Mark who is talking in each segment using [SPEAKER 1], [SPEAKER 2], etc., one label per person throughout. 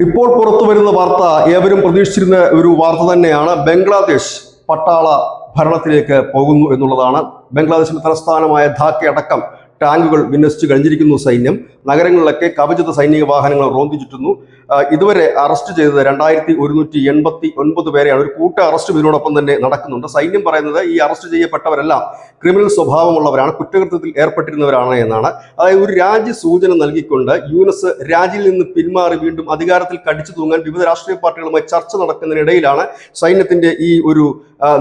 [SPEAKER 1] ഇപ്പോൾ പുറത്തു വരുന്ന വാർത്ത ഏവരും പ്രതീക്ഷിച്ചിരുന്ന ഒരു വാർത്ത തന്നെയാണ്. ബംഗ്ലാദേശ് പട്ടാള ഭരണത്തിലേക്ക് പോകുന്നു എന്നുള്ളതാണ്. ബംഗ്ലാദേശിന്റെ തലസ്ഥാനമായ ധാക്ക അടക്കം ടാങ്കുകൾ വിന്യസിച്ചു കഴിഞ്ഞിരിക്കുന്നു സൈന്യം. നഗരങ്ങളിലൊക്കെ കവചിത സൈനിക വാഹനങ്ങൾ റോന്തി ചുറ്റുന്നു. ഇതുവരെ അറസ്റ്റ് ചെയ്തത് 2189 പേരെയാണ്. ഒരു കൂട്ട അറസ്റ്റ് ഇതിനോടൊപ്പം തന്നെ നടക്കുന്നുണ്ട്. സൈന്യം പറയുന്നത് ഈ അറസ്റ്റ് ചെയ്യപ്പെട്ടവരെല്ലാം ക്രിമിനൽ സ്വഭാവമുള്ളവരാണ്, കുറ്റകൃത്യത്തിൽ ഏർപ്പെട്ടിരുന്നവരാണ് എന്നാണ്. അതായത് ഒരു രാജ്യ സൂചന നൽകിക്കൊണ്ട് യൂനസ് രാജ്യത്തിൽ നിന്ന് പിന്മാറി വീണ്ടും അധികാരത്തിൽ കടിച്ചു തൂങ്ങാൻ വിവിധ രാഷ്ട്രീയ പാർട്ടികളുമായി ചർച്ച നടക്കുന്നതിനിടയിലാണ് സൈന്യത്തിന്റെ ഈ ഒരു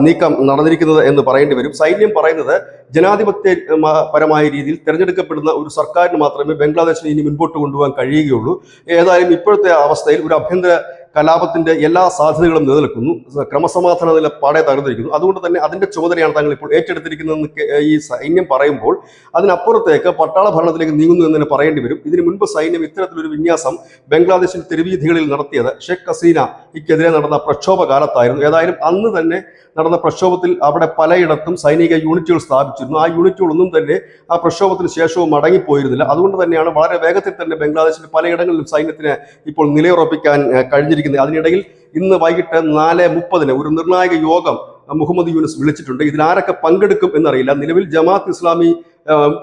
[SPEAKER 1] നീക്കം നടന്നിരിക്കുന്നത് എന്ന് പറയേണ്ടി വരും. സൈന്യം പറയുന്നത് ജനാധിപത്യപരമായ രീതിയിൽ തിരഞ്ഞെടുക്കപ്പെടുന്ന ഒരു സർക്കാരിന് മാത്രമേ ബംഗ്ലാദേശിനെ ഇനി മുൻപോട്ട് കൊണ്ടുപോകാൻ കഴിയുകയുള്ളൂ. ഏതായാലും ഇപ്പോഴത്തെ അവസ്ഥയിൽ ഒരു ആഭ്യന്തര കലാപത്തിന്റെ എല്ലാ സാധ്യതകളും നിലനിൽക്കുന്നു. ക്രമസമാധാന നില പാടെ തകർന്നിരിക്കുന്നു. അതുകൊണ്ട് തന്നെ അതിന്റെ ചുമതലയാണ് തങ്ങൾ ഇപ്പോൾ ഏറ്റെടുത്തിരിക്കുന്നതെന്ന് ഈ സൈന്യം പറയുമ്പോൾ അതിനപ്പുറത്തേക്ക് പട്ടാള ഭരണത്തിലേക്ക് നീങ്ങുന്നു എന്ന് തന്നെ പറയേണ്ടി വരും. ഇതിനു മുൻപ് സൈന്യം ഇത്തരത്തിലൊരു വിന്യാസം ബംഗ്ലാദേശിന്റെ തെരുവീഥികളിൽ നടത്തിയത് ഷെയ്ഖ് ഹസീനയ്ക്കെതിരെ നടന്ന പ്രക്ഷോഭ കാലത്തായിരുന്നു. ഏതായാലും അന്ന് തന്നെ നടന്ന പ്രക്ഷോഭത്തിൽ അവിടെ പലയിടത്തും സൈനിക യൂണിറ്റുകൾ സ്ഥാപിച്ചിരുന്നു. ആ യൂണിറ്റുകളൊന്നും തന്നെ ആ പ്രക്ഷോഭത്തിന് ശേഷവും മടങ്ങിപ്പോയിരുന്നില്ല. അതുകൊണ്ട് തന്നെയാണ് വളരെ വേഗത്തിൽ തന്നെ ബംഗ്ലാദേശിന്റെ പലയിടങ്ങളിലും സൈന്യത്തിന് ഇപ്പോൾ നിലയുറപ്പിക്കാൻ കഴിഞ്ഞിരിക്കുന്നത്. അതിനിടയിൽ ഇന്ന് വൈകിട്ട് 4:30 ഒരു നിർണായക യോഗം മുഹമ്മദ് യൂനസ് വിളിച്ചിട്ടുണ്ട്. ഇതിലാരൊക്കെ പങ്കെടുക്കും എന്നറിയില്ല. നിലവിൽ ജമാഅത്ത് ഇസ്ലാമി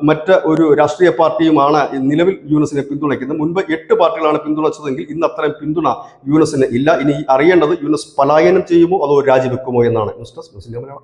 [SPEAKER 1] മറ്റ് ഒരു രാഷ്ട്രീയ പാർട്ടിയുമാണ് നിലവിൽ യൂനസിനെ പിന്തുണയ്ക്കുന്നത്. മുൻപ് 8 പാർട്ടികളാണ് പിന്തുണച്ചതെങ്കിൽ ഇന്ന് അത്രയും പിന്തുണ യൂനസിന് ഇല്ല. ഇനി അറിയേണ്ടത് യൂനസ് പലായനം ചെയ്യുമോ അതോ രാജിവെക്കുമോ എന്നാണ്. ന്യൂസ് ഡെസ്ക് മുസ്ലിം മലയാളം.